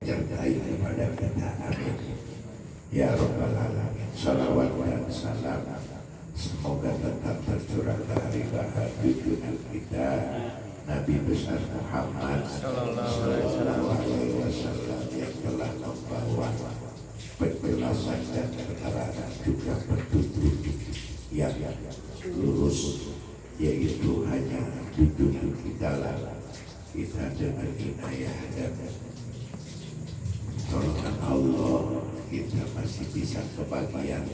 menyertai kepada kita. Amin. Ya Rabbal Alamin. Salawat dan salam semoga tetap tercurah dari junjungan kita Nabi besar Muhammad Sallallahu Alaihi Wasallam yang telah membawa penjelasan dan keterangan juga petunjuk yang lurus, yaitu hanya junjungan kita lah. Kita dengan inayah dan tolongan Allah kita masih bisa kebagian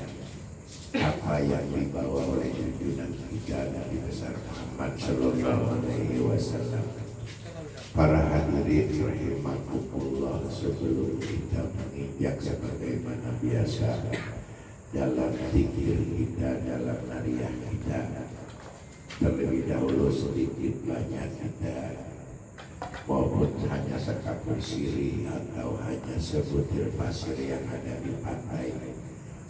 apa yang dibawa oleh junjungan kita Nabi besar Muhammad Sallallahu Alaihi Wasallam. Para hadirin rahimakumullah, sebelum kita menginjak sebagaimana biasa dalam zikir kita, dalam nariyah kita, terlebih dahulu sedikit banyak kita walaupun hanya sekapur sirih atau hanya sebutir pasir yang ada di pantai,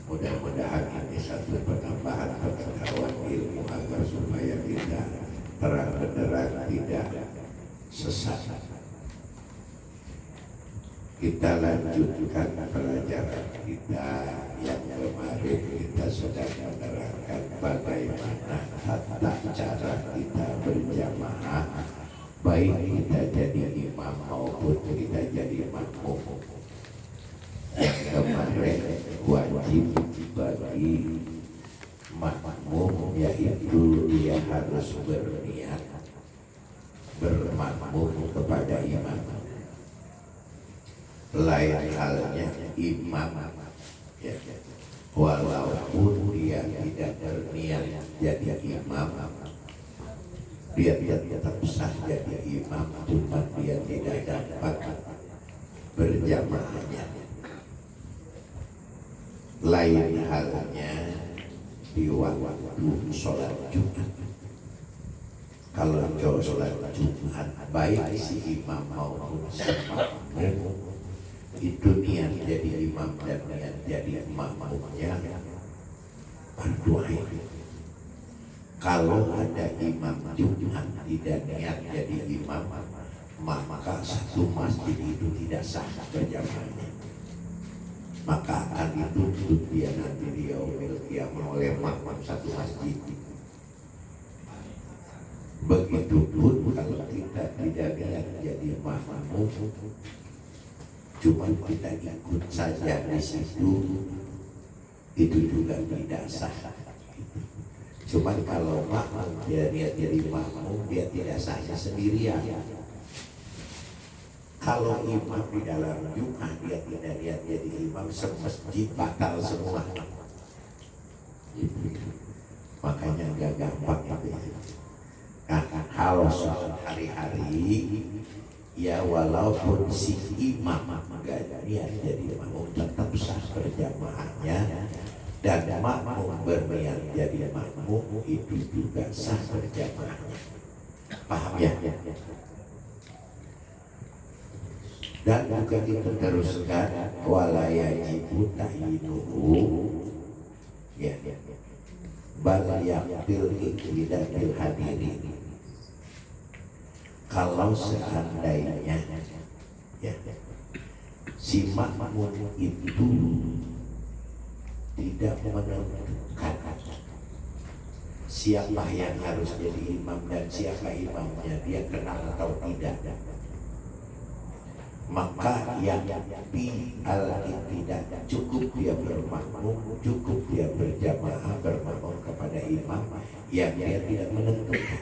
mudah-mudahan ini satu penambahan pengetahuan ilmu agar supaya kita terang benderang, tidak sesat. Kita lanjutkan pelajaran kita yang kemarin. Kita sedang menerangkan bagaimana tata cara kita berjamaah, baik kita jadi imam maupun kita jadi makmum. Yang kemarin wajib bagi makmum yaitu dia harus berniat bermakmum kepada imam. Lain halnya imam ya, walaupun dia tidak berniat jadi imam, dia tetap sah jadi imam, cuma dia tidak dapat berjamaahnya. Lain halnya di waktu sholat Jumat. Kalau kau sholat Jumat, baik si imam maupun si makmum itu niat jadi imam dan niat jadi makmumnya fardu ain. Kalau ada imam Jumat tidak niat jadi imam, maka satu masjid itu tidak sah berjamaahnya. Maka akan dituntut dia nanti di yaumil qiyamah oleh makmum satu masjid. Begitupun kalau kita tidak niat jadi makmum, cuma kita ikut saja di situ, itu juga tidak sah. Cuma kalau makmum dia niat jadi makmum, dia tidak sahnya sendirian. Kalau imam di dalam Jumat dia tidak niat jadi imam, semasjid batal semua. Makanya gak gampang itu. Kalau sholat hari-hari, ya walaupun si imam gak niat jadi makmum, tetap sah berjamaahnya. Dan makmum berniat jadi makmum, itu juga sah berjamaahnya. Paham ya? Dan juga kita teruskan wala yajibu ta'yinuhu ya bal yaqtil iqtidatil hadirin. Kalau seandainya ya si makmum itu tidak menentukan siapa yang harus jadi imam dan siapa imamnya, dia kenal atau tidak, maka yang bi al-iqtidah cukup dia bermakmum, cukup dia berjamaah bermakmum kepada imam yang dia tidak menentukan,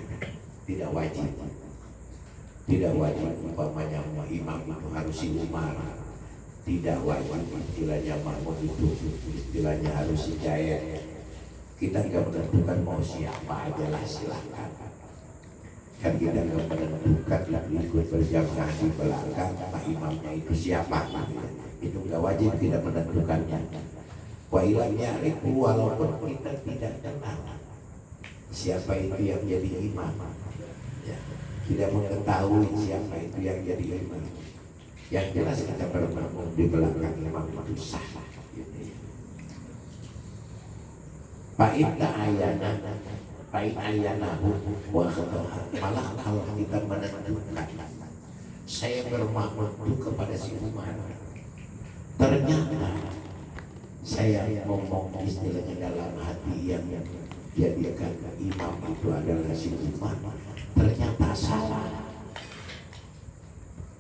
tidak wajib. Tidak wajib umpamanya imam itu harus si Umar, tidak wajib istilahnya makmum itu istilahnya harus si Jaya. Kita tidak menentukan mau siapa aja lah, silakan. Kan kita tidak menentukan ikut berjamaah di belakang pak imamnya itu siapa, itu nggak wajib, tidak menentukannya. Wa ilahnya itu walaupun kita tidak kenal siapa itu yang jadi imam ya, tidak mengetahui siapa itu yang jadi imam, yang jelas kita bermakmum di belakang imam itu sah gitu ya. Malah kalau kita menentukan saya bermakmum kepada si Umar. Ternyata saya ngomong istilahnya dalam hati yang jadikan imam itu adalah si Umar, ternyata salah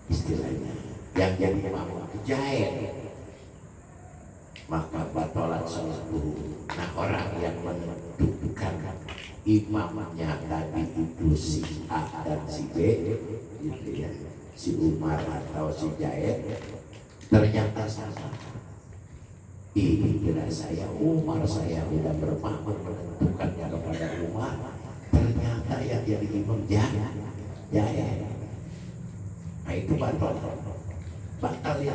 istilahnya. Yang jadi imam itu jahil, maka batalan salat guru. Nah, orang yang menentukan imamnya tadi itu si A dan si B gitu ya, si Umar atau si Jaid, ternyata salah. Ini kira saya Umar, saya udah bermakmum menentukannya kepada Umar, ternyata yang jadi imam Jaid. Nah itu batal ya,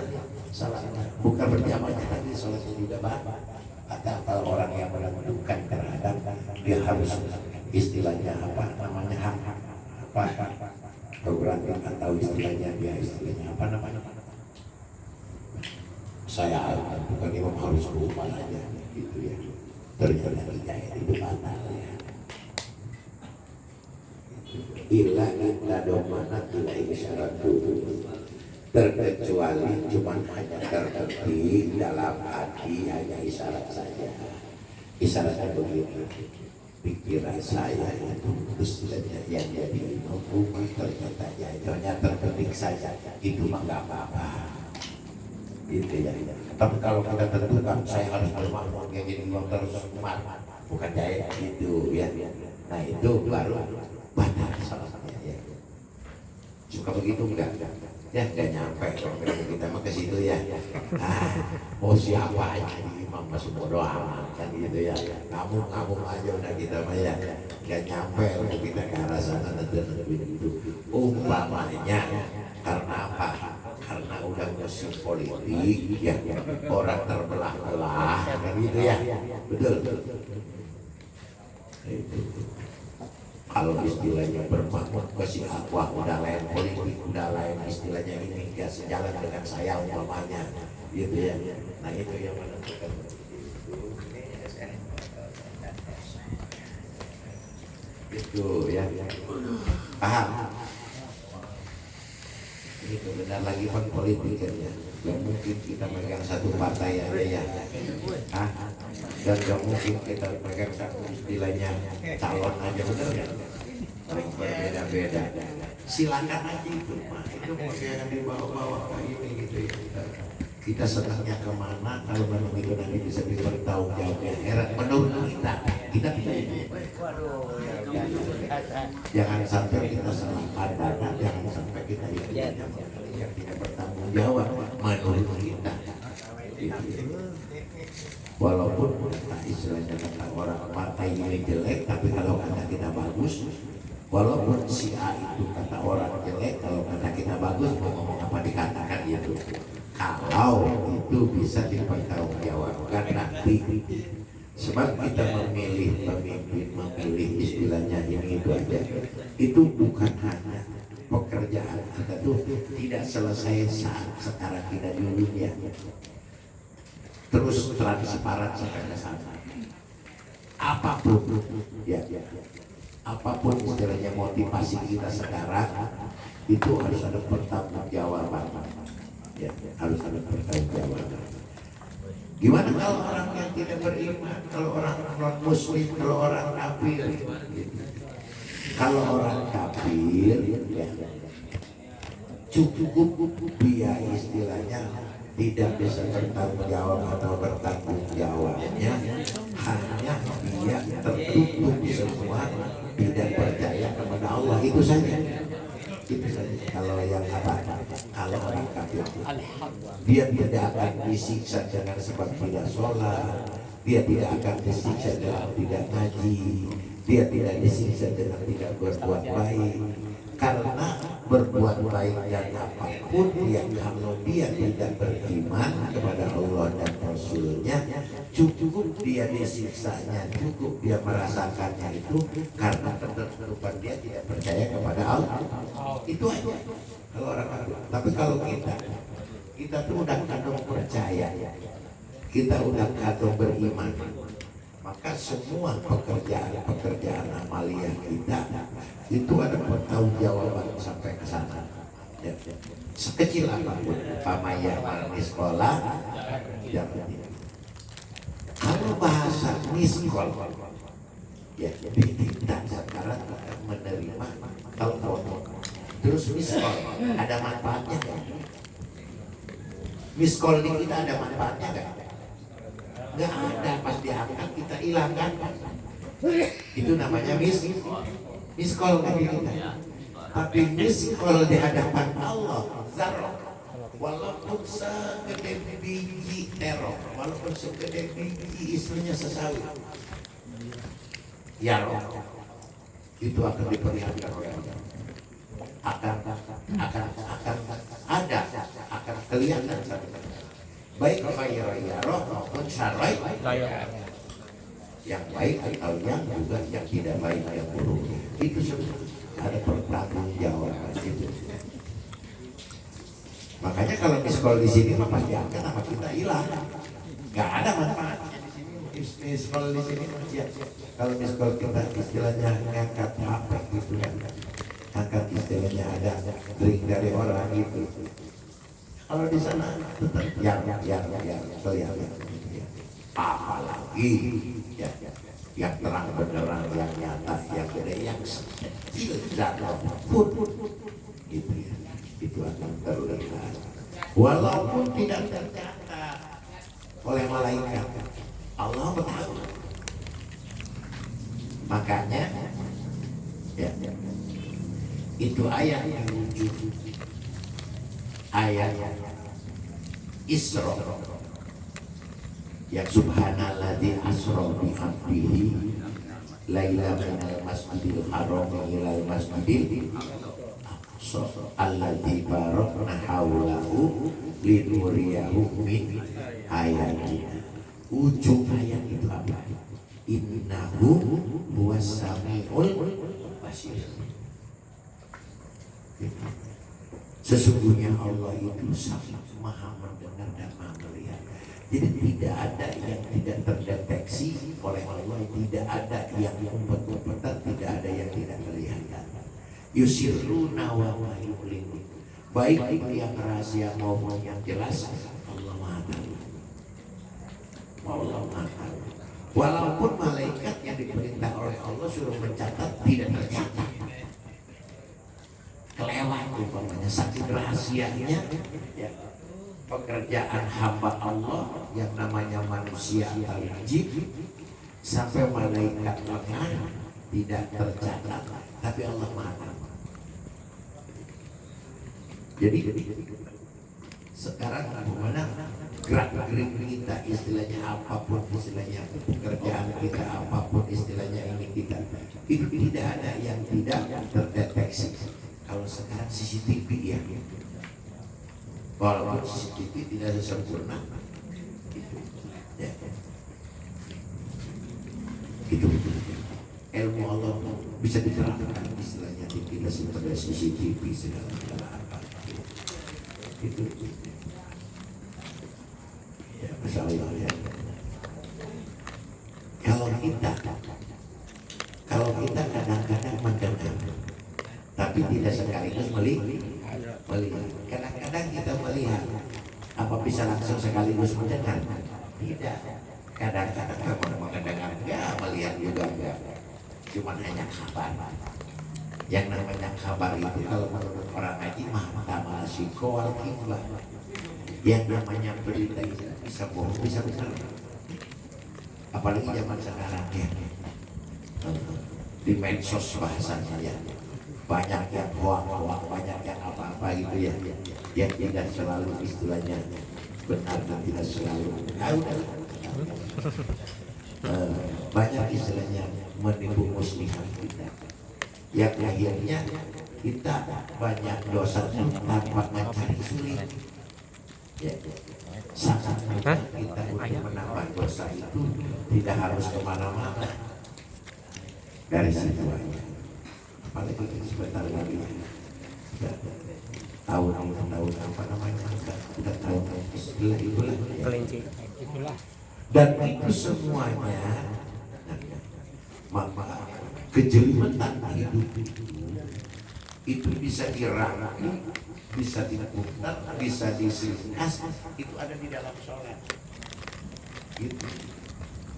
salah, bukan berjamaah lagi, sholatnya juga batal. Kalau orang yang menentukan terhadap dia harus istilahnya apa namanya program atau istilahnya dia istilahnya apa namanya, saya bukan imam harus berubah aja gitu ya, ternyata tidak, itu batal ya. Illa kita domana tidak isyarat dulu, terkecuali cuman hanya terpetik dalam hati, hanya isyarat saja. Isyaratnya begini, pikiran saya itu istilahnya yang jadi imam umat, ternyata hanya terpetik saja, itu mah gak apa-apa gitu ya. Tapi kalau kita tentukan saya harus bermakmum yang jadi imam terus umat, bukan jahit gitu ya. Nah itu baru batal salatnya ya. Suka begitu enggak? Ya enggak nyampe kalau kita mah ke situ ya. Mau siapa aja imam masih bodo amat kan gitu ya. Kamu aja udah kita mah ya. Enggak nyampe untuk kita ke arah sana dan itu. Umpamanya karena apa? Karena udah musim politik ya, orang terbelah-belah kan gitu ya. Betul. Itu. Kalau istilahnya bermakmum ke si Aqua udah lain politik, udah lain istilahnya ini ya sejalan dengan saya umpamanya gitu ya. Nah itu yang menentukan itu ya. Paham? Ini benar lagi pun politik kan ya. Gak mungkin kita megang satu partai aja ya. Dan gak mungkin kita megang satu istilahnya calon aja, bener ya. Berbeda-beda. Silakan aja itu mah. Itu mau jangan dibawa-bawa ke ini gitu ya. Kita senangnya kemana kalau memang itu nanti bisa dibertanggungjawabnya. Heran menurut kita jangan sampai kita salah pandangan, jangan sampai kita yang tidak bertanggung jawab menurut kita. Walaupun istilahnya kata orang partai ini jelek, tapi kalau kata kita bagus. Walaupun si A itu kata orang jelek, kalau kata kita bagus, mau ngomong apa dikatakan itu. Kalau itu bisa dipertanggungjawabkan nanti. Sebab kita memilih pemimpin, memilih istilahnya ini itu aja. Itu bukan hanya pekerjaan kita tuh tidak selesai saat sekarang kita dulu ya. Terus transparan sampai ke sana. Apapun ya, apapun istilahnya motivasi kita sekarang itu harus ada pertanggungjawaban. Ya, harus ada pertanggungjawaban. Gimana kalau orang yang tidak beriman, kalau orang non muslim, kalau orang kafir? Kalau orang kafir ya, cukup dia istilahnya tidak bisa bertanggung jawab atau bertanggung jawabnya hanya dia tertutup semua, tidak percaya kepada Allah, itu saja. Itu saja. Kalau yang apa? Kalau orang kafir dia tidak akan disiksa dengan sebab tidak sholat, dia tidak akan disiksa dengan tidak ngaji, dia tidak disiksa dengan tidak berbuat baik. Karena berbuat baik dan apapun yang kalau dia tidak beriman kepada Allah dan Rasulnya, cukup dia disiksanya, cukup dia merasakannya itu karena ketertutupan dia tidak percaya kepada Allah. Itu aja kalau orang kafir. Tapi kalau kita tuh udah kadung percaya, kita udah kadung beriman, maka semua pekerjaan amalia kita itu ada pertanggungjawaban sampai ke sana. Ya, sekecil apapun pamaya di sekolah jangan. Kalau bahasa miskol ya kita sekarang akan menerima telepon terus miskol ada manfaatnya nggak? Miskol di kita ada manfaatnya nggak? Nggak ada, pas diangkat kita hilangkan. Itu namanya miskol kan kita. Tapi miskol di hadapan Allah zarah, walaupun segede biji terong, walaupun segede biji istilahnya sesawi ya roh, itu akan diperlihatkan oleh Allah, akan ada, akan kelihatan baik khair ya roh maupun syarrai yang baik atau yang juga yang tidak baik yang buruk. Itu semua ada pertanggungjawaban itu. Makanya kalau miskol di sini mah pasti akan sama kita hilang, nggak ada manfaatnya di sini. Miskol di sini ya. Kalau miskol kita istilahnya ngangkat HP gitu kan, angkat istilahnya ada link dari orang gitu. Kalau di sana tetap yang kelihatan. Apalagi ya, yang terang benderang, yang nyata, yang gede, yang kecil jatuh pun gitu ya, itu akan terlihat walaupun tidak tercatat oleh malaikat. Allah tahu. Makanya ya, itu ayat yang 7, ayat Isra yang subhanalladzi asra bi 'abdihi laila minal masjidil haram ilal masjidil aqsa alladzi barakna haulahu linuriyahu min ayatina. Ujung ayat itu apa? Innahu huwas samiul basir. Sesungguhnya Allah itu sangat maha mendengar dan maha melihat. Jadi tidak ada yang tidak terdeteksi oleh Allah, tidak ada yang umpet-umpetan, tidak ada yang tidak kelihatan. Yusirruna wa yu'linun. Baik yang rahasia maupun yang jelas, Allah Maha Tahu. Allah Maha Tahu. Walaupun malaikat yang diperintah oleh Allah suruh mencatat, tidak tercatat. Kelewat umpamanya, saking rahasianya ya. Pekerjaan hamba Allah yang namanya manusia atau jin sampai malaikat lengah tidak tercatat, tapi Allah Maha Tahu. Jadi sekarang bagaimana gerak-gerik kita, istilahnya apapun, istilahnya pekerjaan kita apapun, istilahnya ini kita, itu tidak ada yang tidak terdeteksi. Kalau sekarang CCTV ya, walaupun CCTV tidak sempurna, ya. Itu ilmu Allah bisa diterapkan, istilahnya tidak seperti CCTV segala apa. Itu ya, masalah ya. Kalau kita kadang-kadang mendengar, tapi tidak sekaligus melihat. Kadang-kadang kita melihat, apa bisa langsung sekaligus mendengar? Tidak. Kadang-kadang kamu mendengar enggak, melihat juga enggak. Cuma hanya kabar. Yang namanya kabar itu kalau menurut orang ngaji mah tamasiko wal kiblah. Yang namanya berita itu bisa bohong, bisa benar. Apalagi zaman sekarang ya, di medsos bahasanya ya, banyak yang hoax, banyak yang apa-apa gitu ya, yang tidak selalu istilahnya benar dan tidak selalu. Banyak istilahnya menipu musliman kita, yang akhirnya kita banyak dosa tanpa mencari sulit. Ya, sangat mudah kita untuk menambah dosa itu tidak harus kemana-mana, dari situ aja. Apalagi sebentar lagi tahun apa namanya, udah tahun istilah itulah kelinci itulah, dan itu semuanya maka kejelimetan hidup itu itu bisa dirangkum, bisa diputar, bisa disingkas, itu ada di dalam sholat. Gitu.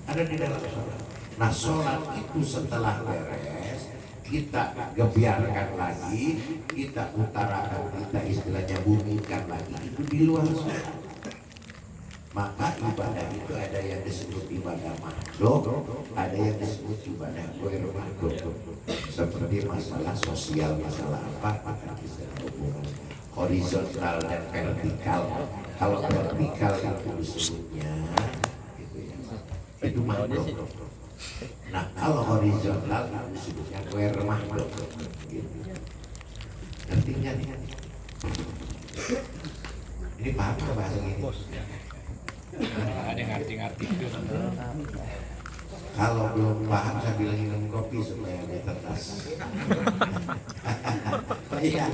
Ada di dalam sholat. Nah sholat itu setelah beres, kita gebiarkan lagi, kita utarakan, kita istilahnya bumikan lagi, itu di luar sholat. Maka ibadah itu ada yang disebut ibadah makhluk, ada yang disebut ibadah ghair makhluk. Seperti masalah sosial, masalah apa, akan bisa hubungan horizontal dan vertikal. Kalau vertikal itu disebutnya gitu ya, itu makhluk. Nah kalau horizontal itu disebutnya ghair makhluk. Gitu. Ngerti nggak nih? Ini paham nggak bahasa ini? Ada ngerti-ngerti. Kalau belum paham sambil minum kopi supaya dia tertas. Oh iya.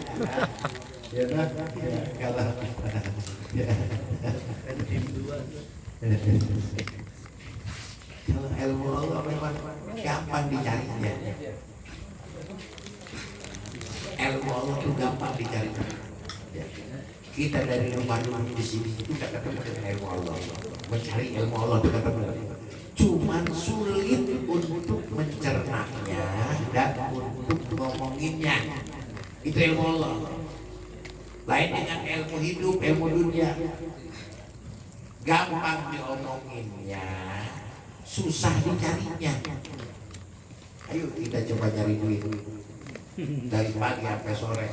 Ya dah. Kalau ilmu Allah memang gampang dicarinya. Ilmu Allah itu gampang dicari. Kita dari rumah di sini itu tidak ketemu dengan ilmu Allah. Mencari ilmu Allah itu ketemu. Cuman sulit untuk mencernanya dan untuk ngomonginnya. Itu ilmu Allah. Lain dengan ilmu hidup, ilmu dunia. Gampang diomonginnya, susah dicarinya. Ayo kita coba cari duit dari pagi sampai sore,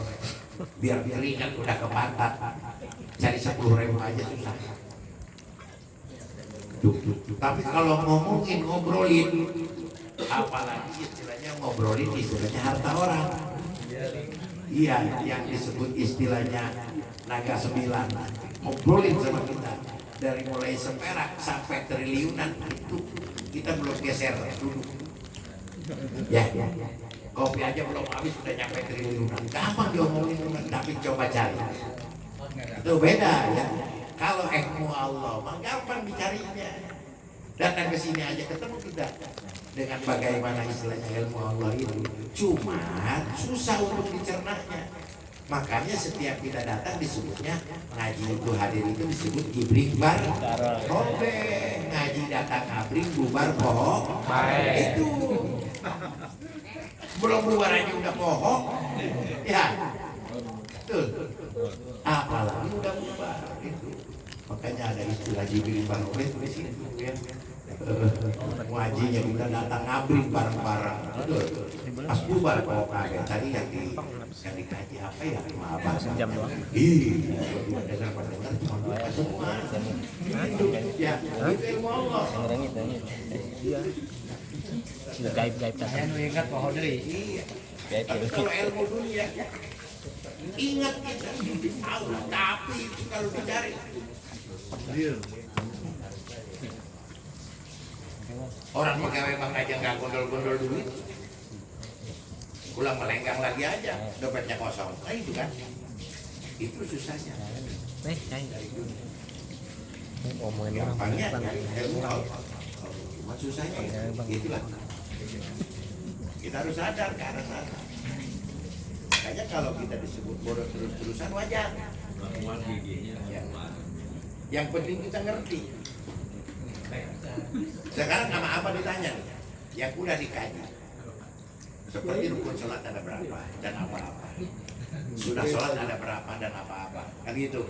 biar keringat udah ke pantat. Cari 10.000 aja susah. Tapi kalau ngomongin, ngobrolin, apalagi istilahnya ngobrolin, istilahnya harta orang. Iya, yang disebut istilahnya naga 9. Ngobrolin sama kita dari mulai seperak sampai triliunan, itu kita belum geser dulu. Ya, kopi aja belum habis sudah nyampe triliunan. Gampang diomongin, tapi coba cari. Itu beda ya. Kalau ilmu Allah mah gampang dicarinya. Datang ke sini aja ketemu kita dengan bagaimana istilahnya ilmu Allah itu. Cuma susah untuk dicernanya. Makanya setiap kita datang disebutnya ngaji itu hadir itu disebut ibrik bar robe. Ngaji datang abring bubar pohon. Itu belum bubar aja udah pohon. Ya. Tuh. Apalagi udah bubar itu. Makanya ada istilah Jibril Barobe di sini ya. Ngajinya kita datang ngabrik bareng-bareng. Pas bubar kok kaget tadi yang dikaji apa ya? Apa Sejam doang. Iya, dengar cuma semua. Ya, itu ilmu Allah. Iya. Sudah gaib-gaib tadi. Anu ingat pohon deui. Iya. Gaib. Tapi kalau ilmu dunia ingat kita tahu, tapi kalau dicari orang pegawai bank aja nggak gondol-gondol duit, pulang melenggang lagi aja, dompetnya kosong. Nah itu kan, itu susahnya. Ngomongin Gampangnya nyari ilmu Allah, cuma susahnya itulah. Kita harus sadar ke arah sana. Makanya kalau kita disebut bodoh terus-terusan wajar. Ya. Yang penting kita ngerti. Sekarang sama apa ditanya nih? Yang udah dikaji. Seperti rukun sholat ada berapa dan apa-apa. Sudah sholat ada berapa dan apa-apa. Kan gitu.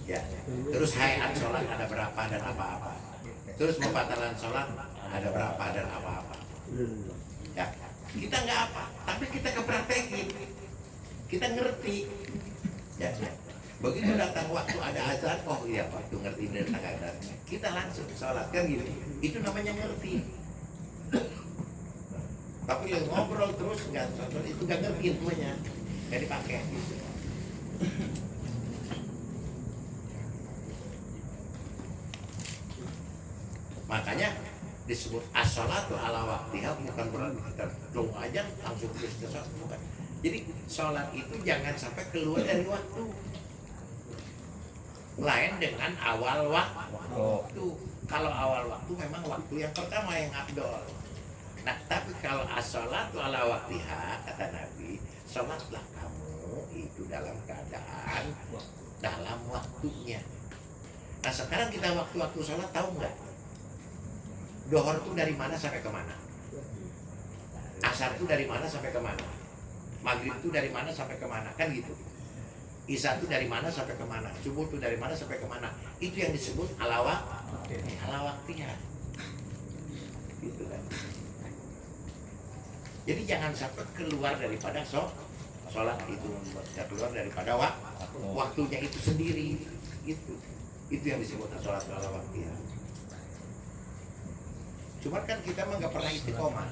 Ya. Terus hayat sholat ada berapa dan apa-apa. Terus pembatalan sholat ada berapa dan apa-apa. Ya. Kita nggak apa, tapi kita kepraktekin. Kita ngerti. Ya. Begitu datang waktu ada azan, oh iya waktu ngerti tentang azan, kita langsung sholat kan gitu. Itu namanya ngerti. Tapi yang ngobrol terus nggak sholat itu nggak ngerti ilmunya, nggak dipakai. Gitu. Makanya disebut as-sholatu ala waqtiha, bukan berarti kita tunggu aja langsung terus ke sholat, bukan. Jadi sholat itu jangan sampai keluar dari waktu. Lain dengan awal waktu. Kalau awal waktu memang waktu yang pertama yang afdol. Nah, tapi kalau as-sholatu ala waqtiha kata Nabi, sholatlah kamu itu dalam keadaan dalam waktunya. Nah sekarang kita waktu-waktu sholat tahu nggak? Dohor itu dari mana sampai kemana? Asar itu dari mana sampai kemana? Maghrib itu dari mana sampai kemana? Kan gitu. Isya itu dari mana sampai kemana? Subuh itu dari mana sampai kemana? Itu yang disebut ala waktiha. Gitu kan. Jadi jangan sampai keluar daripada sholat itu, keluar daripada waktunya itu sendiri. Itu yang disebut sholat ala waktiha. Cuman kan kita mah nggak pernah istiqomah.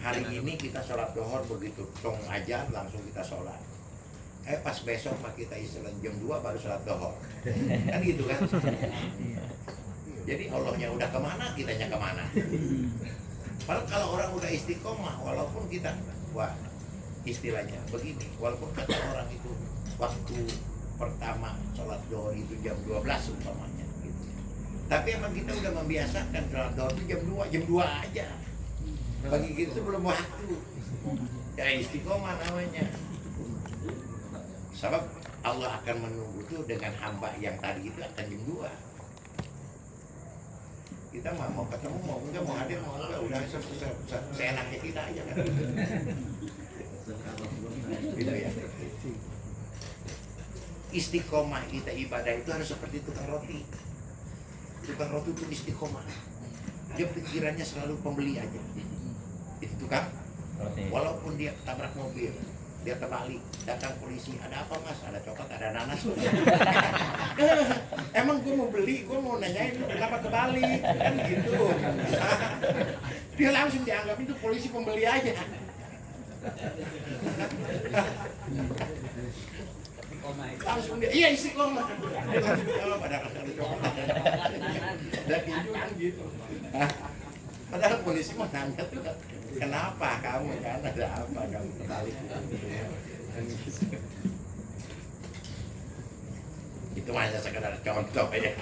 Hari ini kita sholat dohor begitu tong aja langsung kita sholat. Pas besok mah kita istirahat jam 2 baru sholat dohor. Kan gitu kan? Jadi Allahnya udah kemana, kitanya kemana. Padahal kalau orang udah istiqomah, walaupun kita, wah istilahnya begini, walaupun kata orang itu waktu pertama sholat dohor itu jam 12 umpamanya gitu. Tapi emang kita udah membiasakan sholat dohor itu jam 2 aja. Bagi kita belum waktu. Ya istiqomah namanya. Sebab Allah akan menunggu itu dengan hamba yang tadi itu akan jam 2. Kita mau ketemu, mau enggak, mau hadir, mau enggak, udah seenaknya kita aja kan. Gitu ya. Istiqomah kita ibadah itu harus seperti tukang roti. Tukang roti itu istiqomah. Dia pikirannya selalu pembeli aja. Itu tukang roti. Walaupun dia tabrak mobil, dia terbalik, datang polisi, ada apa mas? Ada coklat, ada nanas. Emang gue mau beli, gue mau nanyain lu kenapa kebalik, kan gitu. Dia langsung dianggap itu polisi pembeli aja. Langsung dia, iya istiqomah. Dia langsung jawab, ada coklat, ada gitu kan gitu. Padahal polisi mau nanya tuh, kenapa kamu kan, ada apa kamu terbalik gitu ya. Itu hanya sekedar contoh ya.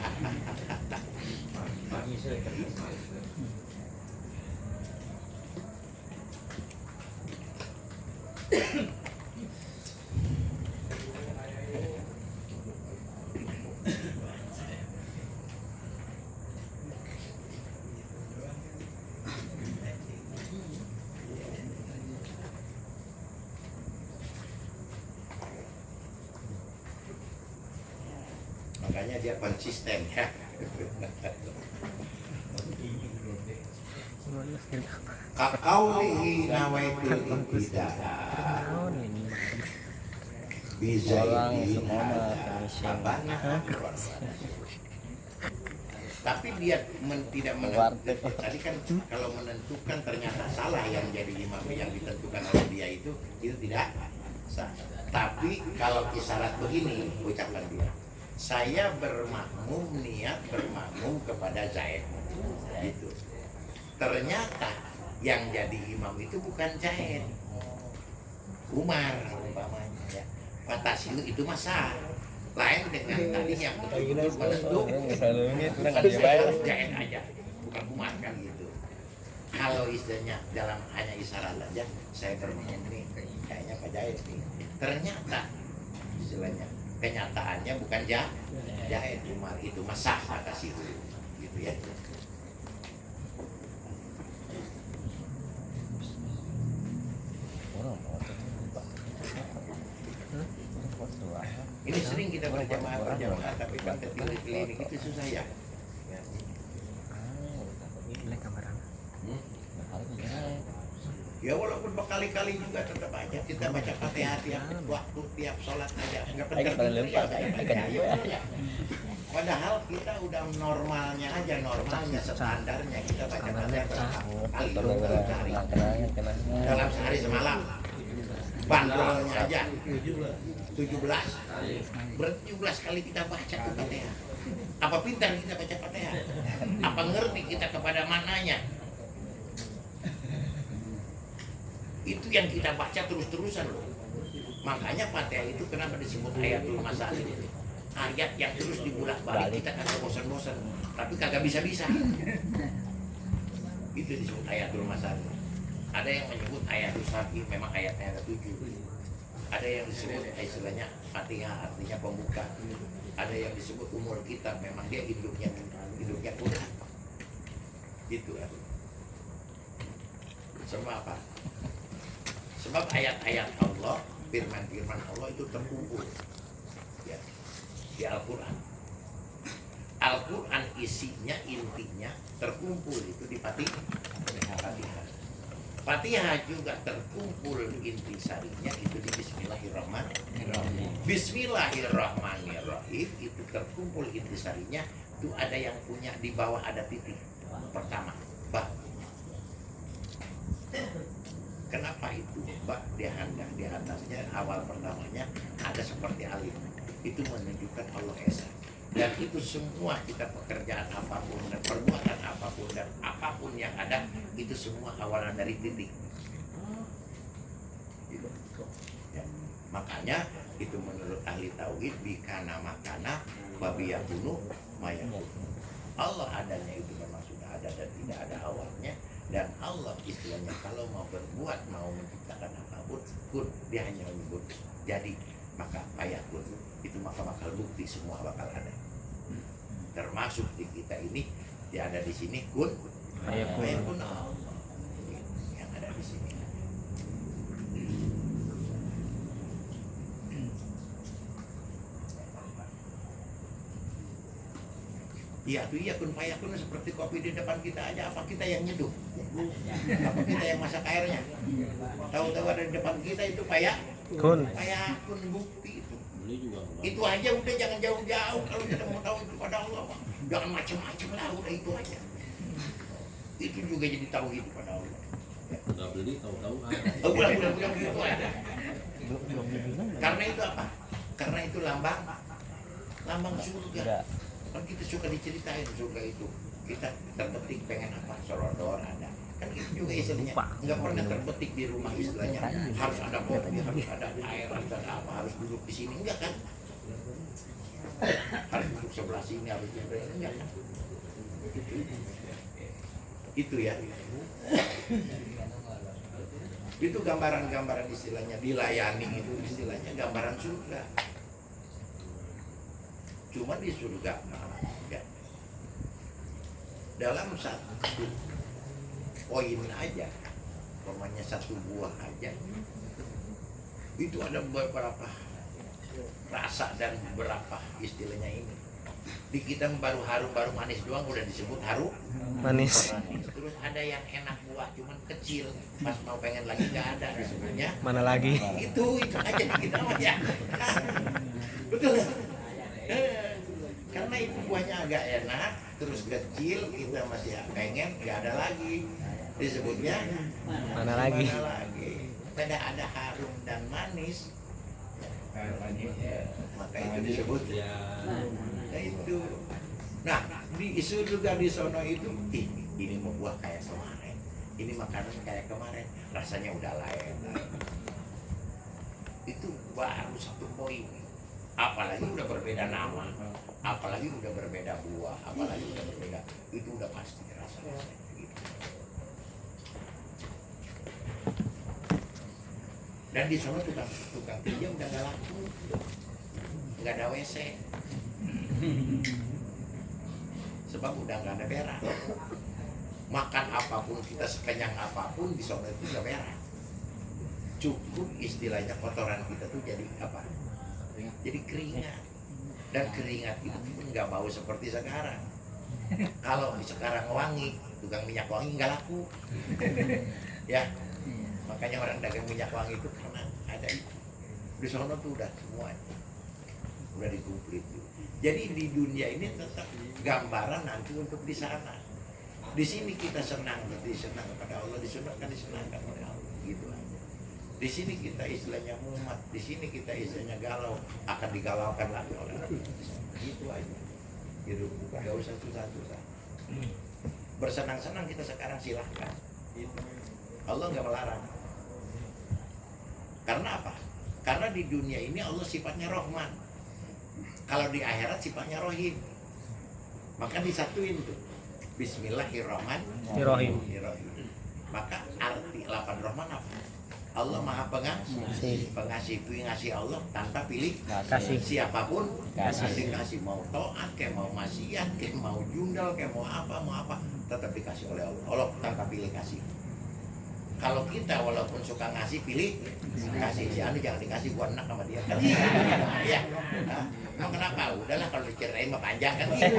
Makanya dia konsisten ya. Kaqaulihi nawaitul ibtidaa bizaidina tapi dia tidak menentukan. Tadi kan kalau menentukan ternyata salah yang jadi imam yang ditentukan oleh dia itu tidak sah. Tapi kalau isyarat begini ucapkan dia, saya bermakmum, niat bermakmum kepada Zaid gitu. Ternyata yang jadi imam itu bukan Zaid, Umar umpamanya ya. Fatasilu itu masa lain dengan tadi yang betul-betul menentu Zaid aja, bukan Umar kan gitu. Kalau istilahnya dalam hanya isyarat aja, saya bermakmum nih kayaknya Pak Zaid nih. Ternyata istilahnya kenyataannya bukan Zaid, Umar itu masa Fatasilu gitu ya. Ini sering kita berjamaah tapi kan keliling itu susah ya. Ya walaupun berkali-kali juga tetap aja kita baca Fatihah tiap waktu, tiap sholat aja. Enggak penting ya. Padahal kita udah normalnya aja, normalnya standarnya kita baca Fatihah kali dalam sehari semalam. Bandrolnya aja 17. Berarti 17 kali kita baca Fatihah. Apa pintar kita baca Fatihah? Apa ngerti kita kepada mananya? Itu yang kita baca terus-terusan loh. Makanya Fatihah itu kenapa disebut ayatul masalih? Ayat yang terus dibulak-balik, kita kagak bosan-bosan, tapi kagak bisa-bisa. Itu disebut ayatul masalih. Ada yang menyebut ayatul safi, memang ayatnya ada 7. Ada yang disebut istilahnya Fatihah, artinya pembuka. Ada yang disebut umur kita, memang dia hidupnya Quran. Gitu kan. Sebab apa? Sebab ayat-ayat Allah, firman-firman Allah itu terkumpul ya, di Al-Quran. Al-Quran isinya, intinya terkumpul itu di Fatihah. Fatihah juga terkumpul intisarinya itu di Bismillahirrahmanirrahim. Bismillahirrahmanirrahim itu terkumpul intisarinya itu ada yang punya di bawah ada titik pertama ba. Kenapa itu ba di atasnya awal pertamanya ada seperti alif, itu menunjukkan Allah Esa. Dan itu semua kita pekerjaan apapun dan perbuatan apapun dan apapun yang ada itu semua awalan dari titik. Gitu. Ya. Makanya itu menurut ahli tauhid bikana makana babiyakunu mayakun. Allah adanya itu memang sudah ada dan tidak ada awalnya. Dan Allah istilahnya kalau mau berbuat, mau menciptakan apapun, kun, dia hanya menyebut jadi, maka ayakun itu maka bakal bukti semua bakal ada. Termasuk di kita ini dia ada di sini kun ayakun Allah yang ada di sini. Iya tuh iya kun payakun seperti kopi di depan kita aja, apa kita yang nyeduh? Apa kita yang masak airnya? Tahu-tahu ada di depan kita itu payakun bukti itu. Itu aja udah, jangan jauh-jauh kalau kita mau tahu itu pada Allah. Jangan macam-macam lah, udah itu aja. Itu juga jadi tauhid pada Allah. Nggak beli tahu-tahu Oh, bulan gitu aja. Karena itu apa? Karena itu lambang surga. Kan kita suka diceritain surga itu. Kita terbetik pengen apa? Sorodor ada. Kan itu juga istilahnya. Nggak pernah terbetik di rumah istilahnya. Harus ada kopi, harus ada air, harus ada apa, harus duduk di sini. Enggak kan? Harus duduk sebelah sini, harus duduk enggak kan? Itu ya. Itu gambaran-gambaran istilahnya dilayani itu istilahnya gambaran surga. Cuma di surga ya, dalam satu poin aja, namanya satu buah aja, itu ada beberapa rasa dan beberapa istilahnya ini. Di kita baru harum, baru manis doang udah disebut harum Manis. Terus ada yang enak buah cuman kecil, pas mau pengen lagi nggak ada disebutnya. Mana lagi? Itu aja kita mah ya. Betul. Karena itu buahnya agak enak, terus kecil, kita masih pengen, nggak ada lagi disebutnya Mana lagi? Tidak ada harum dan manis, maka itu disebut nah itu. Nah di surga di sono itu ini mau buah kayak kemarin, ini makanan kayak kemarin, rasanya udah lain. Itu baru satu poin. Apalagi udah berbeda nama, apalagi udah berbeda buah, apalagi udah berbeda, itu udah pasti rasanya gitu. Dan di sana tukang kerja udah gak laku, nggak ada WC, sebab udah nggak ada berak. Makan apapun kita sekenyang apapun di sana itu udah berak. Cukup istilahnya kotoran kita tuh jadi apa? Jadi keringat. Dan keringat itu pun nggak bau seperti sekarang. Kalau sekarang wangi, tukang minyak wangi nggak laku. Ya, makanya orang dagang minyak wangi itu karena ada itu. Di sana tuh udah semua, udah dikumplit. Jadi di dunia ini tetap gambaran nanti untuk di sana. Di sini kita senang, disenang kepada Allah, di sana kan disenangkan oleh Allah, gitu aja. Di sini kita istilahnya mumat, di sini kita istilahnya galau, akan digalaukan lagi oleh Allah. Gitu aja. Gitu, gak usah susah-susah. Bersenang-senang kita sekarang silahkan. Gitu. Allah nggak melarang. Karena apa? Karena di dunia ini Allah sifatnya Rahman. Kalau di akhirat sifatnya Rahim. Maka disatuin tuh. Bismillahirrahmanirrahim. Maka arti lapan Rahman apa? Allah Maha Pengasih. Pengasih itu yang ngasih Allah tanpa pilih Kasih. siapapun. Kasih. Dikasih mau taat, kayak mau maksiat, kayak mau jundal, kayak mau apa, tetap dikasih oleh Allah. Allah tanpa pilih kasih. Kalau kita walaupun suka ngasih pilih kasih, si Anu jangan dikasih, gua enak sama dia. Kan gitu. Ya. Nah, kenapa? Udahlah kalau diceritain mah panjang kan gitu.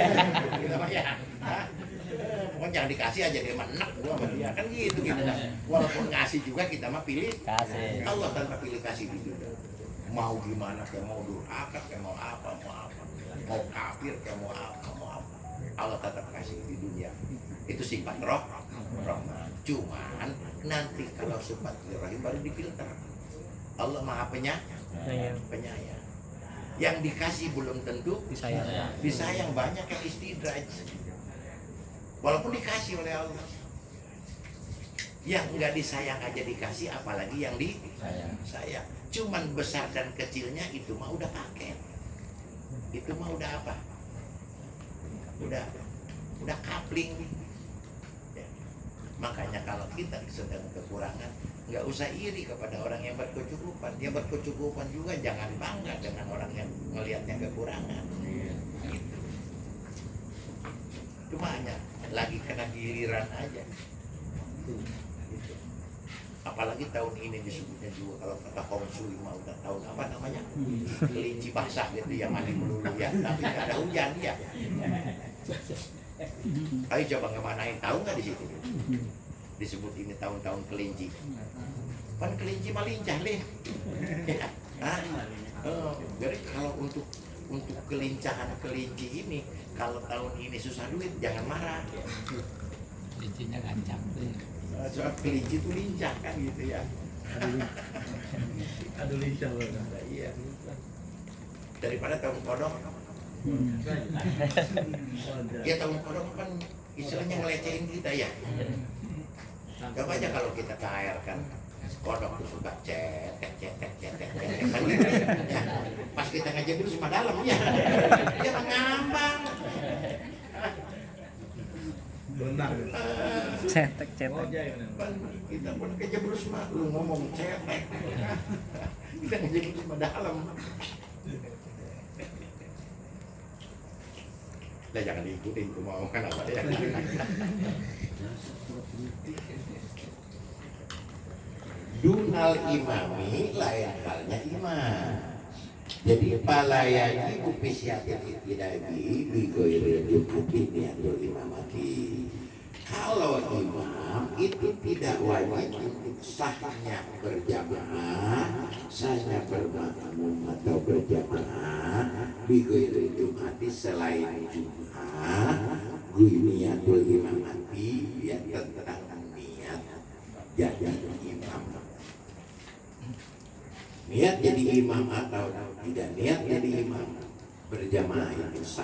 Gitu Pak ya. Hah? Pokoknya jangan dikasih aja, dia mah enak gua sama dia kan gitu gitu. Walaupun ngasih juga kita mah pilih Kasih. Allah tanpa pilih kasih di dunia. Mau gimana, kayak mau durhaka, kayak mau apa, mau kafir, kayak mau apa, Allah tetap kasih di dunia. Itu sifat rahman. Cuman nanti kalau sifat rahim baru difilter. Allah Maha Penyayang. Yang dikasih belum tentu disayang, banyak yang istidraj. Walaupun dikasih oleh Allah. Yang enggak disayang aja dikasih, apalagi yang disayang. Cuman besar dan kecilnya itu mah udah paket. Itu mah udah apa? Udah kapling. Ya. Makanya kalau kita sedang kekurangan, nggak usah iri kepada orang yang berkecukupan. Dia berkecukupan juga, jangan bangga dengan orang yang melihatnya kekurangan. Gitu. Cuma hanya lagi kena giliran aja. Gitu. Apalagi tahun ini disebutnya juga kalau kata Hong Sui mah udah tahun apa namanya, kelinci basah gitu yang mandi melulu ya, tapi nggak ada hujan ya. Ayo coba ngemanain, tahu nggak di situ? Disebut ini tahun-tahun kelinci. Kan kelinci mah lincah leh. Ya. Jadi kalau untuk kelincahan kelinci ini, kalau tahun ini susah duit, jangan marah. Kelincinya gancang tuh. Soal kelinci itu lincah kan gitu ya. Aduh lincah loh. Iya. Daripada tahun kodok. Ya tahun kodok kan istilahnya ngelecehin kita ya. Coba aja kalau kita THR kan, kodok tuh suka cetek kan gitu ya. Pas kita ngajak dulu semua dalam ya. Dia mah ngambang. Benar. Cetek. Kita pun kejebrus mah lu ngomong cetek. Kita ngejebrus semua dalam. Lah jangan diikutin, ku mau kan apa ya. Dunal imami lain halnya imam. Jadi palayani bupisiatin idabi bigoiri jumatin yatul imamati. Kalau imam itu tidak wajib untuk sahnya berjamaah, sahnya bermakmum atau berjamaah bigoiri jumati selain Jumat, guiniatul imamati yang tentang niat jadi imam. Niat jadi imam atau tidak niat jadi imam berjamaah itu sah.